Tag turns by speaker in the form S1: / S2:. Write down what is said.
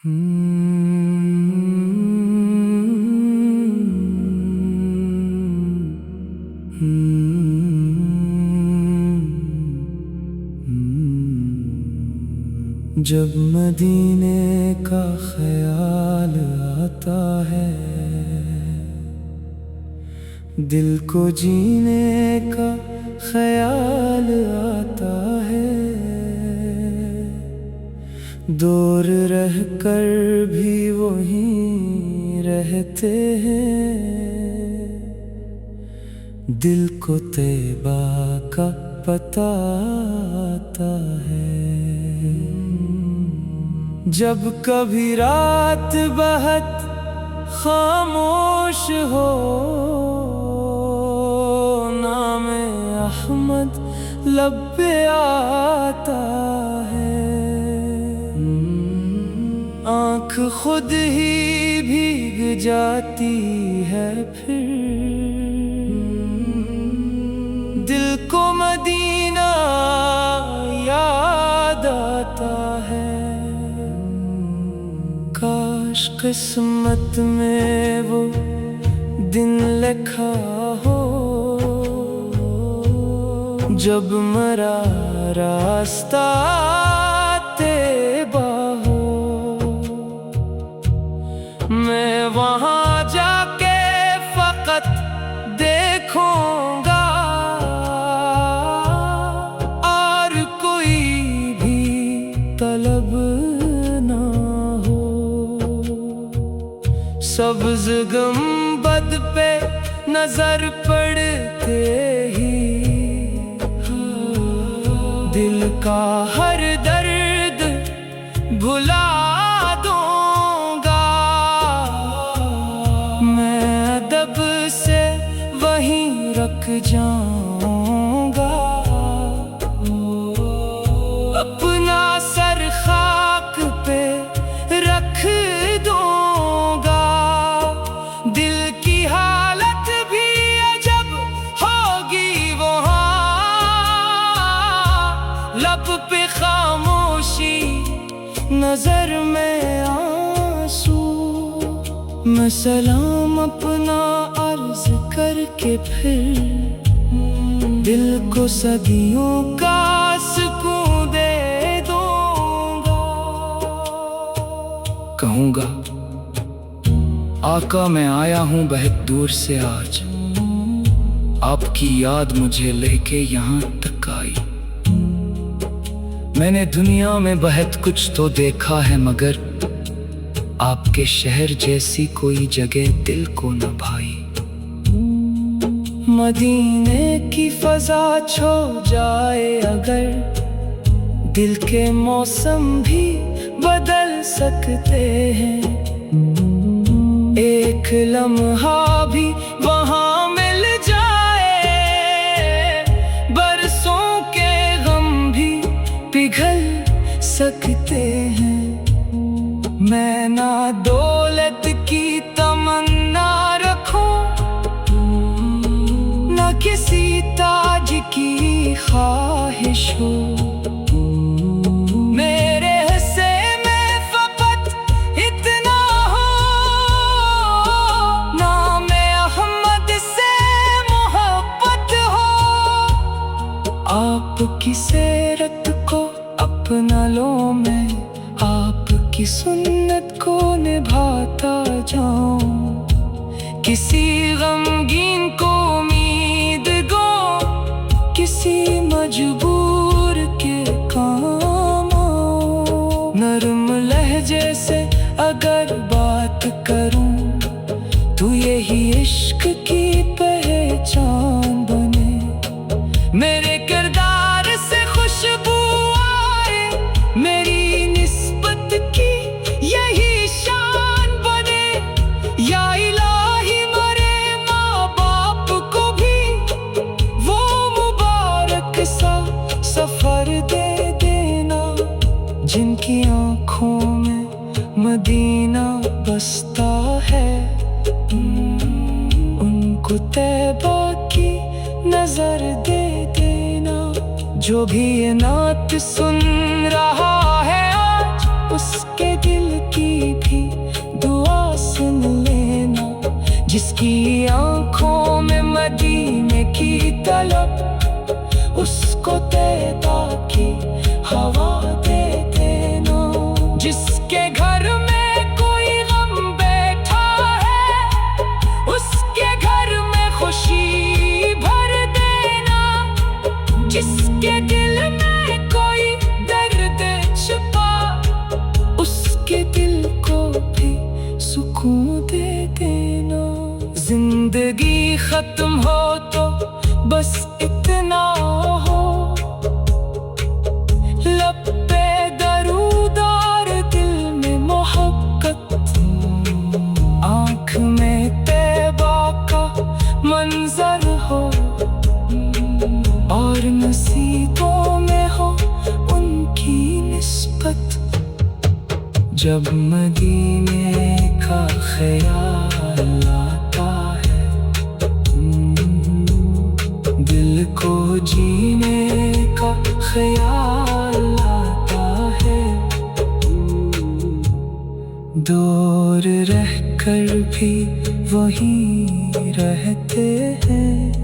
S1: जब मदीने का ख्याल आता है, दिल को जीने का ख्याल आता है। दूर रह कर भी वहीं रहते हैं, दिल को तैबा का पता आता है। जब कभी रात बहुत खामोश हो, नाम अहमद लब पे आता है। आँख खुद ही भीग जाती है, फिर दिल को मदीना याद आता है। काश किस्मत में वो दिन लिखा हो, जब मरा रास्ता तैबा हो। मैं वहाँ जाके फकत देखूंगा, और कोई भी तलब ना हो। सब्ज़ गुंबद पे नजर पड़ते ही दिल का हर दर्द भुला दूंगा। मैं अदब से वहीं रख जाऊंगा, अपना सर खाक पे रख दूंगा। दिल की हालत भी अजब होगी वहाँ, लब पे खामोशी, नजर में आंसू। मैं सलाम अपना अर्ज करके फिर दिल को सदियों का सुकून दे दूंगा। कहूँगा, आका मैं आया हूँ बहुत दूर से आज, आपकी याद मुझे लेके यहाँ तक आई। मैंने दुनिया में बहुत कुछ तो देखा है, मगर आपके शहर जैसी कोई जगह दिल को न भाई। मदीने की फजा छो जाए अगर, दिल के मौसम भी बदल सकते हैं। एक लम्हा भी वहाँ मिल जाए, बरसों के गम भी पिघल सकते हैं। मैं ना दौलत की तमन्ना रखूं, ना किसी ताज की ख्वाहिश हो। मेरे हिस्से में फकत इतना हो, नाम अहमद से मोहब्बत हो। आपकी सीरत को अपना लो, मैं आपकी सुन्नत को निभाता जाऊं। किसी गमगीन को उम्मीद गो, किसी मजबूर के काम आओ। नरम लहजे से अगर बात करूं, तो यही इश्क की पहचान बने। मेरे किरदार से खुशबू आए, मेरी निस्बत की यही शान बने। या इलाही मरे माँ बाप को भी वो मुबारक सा सफर दे देना, जिनकी आँखों में मदीना बसता है। उनको तैबा की नजर दे देना। जो भी ये नात सुन रहा है आज, उसके दिल की जिसकी आंखों में मदीने की तलब, उसको देदा की हवा दे देना। जिसके घर में कोई गम बैठा है, उसके घर में खुशी भर देना। जिसके दिल में कोई दर्द छुपा, उसके दिल को भी सुकून दे देना। जिंदगी खत्म हो तो बस इतना हो, लब पे दरूद और दिल में मोहब्बत, आँख में तैबा का मंजर हो, और नसीबों में हो उनकी निस्बत। जब मदीने का ख्याल आता है, दिल को जीने का ख्याल आता है। दूर रहकर भी वहीं रहते हैं।